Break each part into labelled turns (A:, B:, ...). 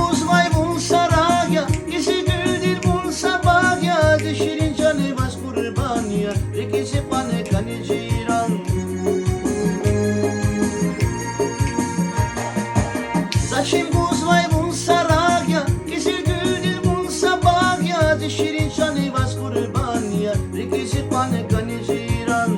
A: buz vay bun saraya, kisi gül dil bun sabah ya, şirin canı bas kurban ya, ikisi pane kani ciran. Saçım buz vay bun saraya, kisi gül dil bun sabah ya, şirin canı bas kurban ya, ikisi pane kani ciran.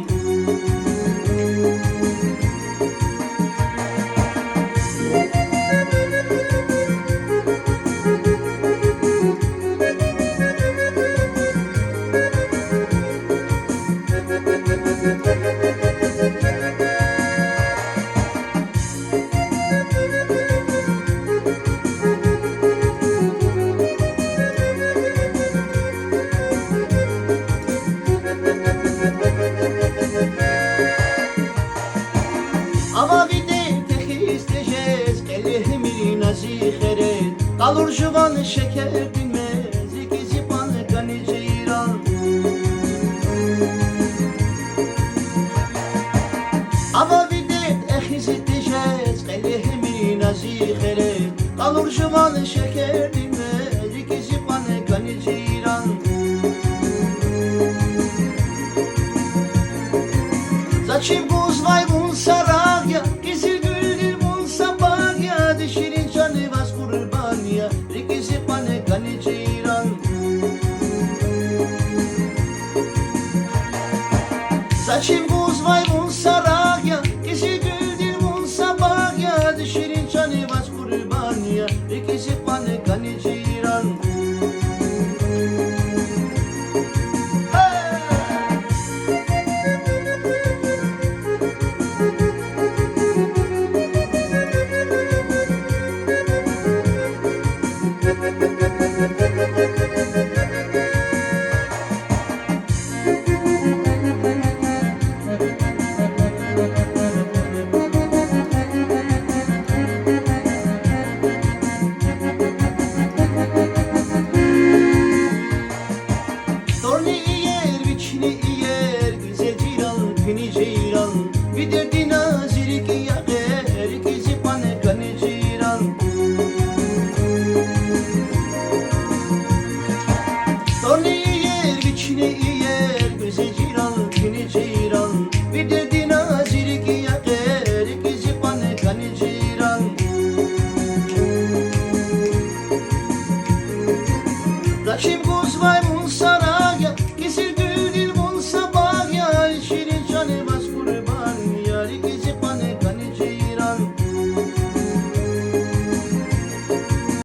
A: Ama bir de tek isteyeceğiz, kelihimi naziheret, kalır juvan şeker dinmez, ikisi pane kani ciran. Ama bir de tek isteyeceğiz, kelihimi naziheret, kalır juvan şeker dinmez, ikisi pane kani ciran. Saçım buz vay bun saraya, kisi gül dil bun sabah ya, şirin canı bas kurban ya, ikisi pane kani ciran. Saçım buz vay bun saraya, kisi gül dil bun sabah ya, şirin canı bas kurban ya, ikisi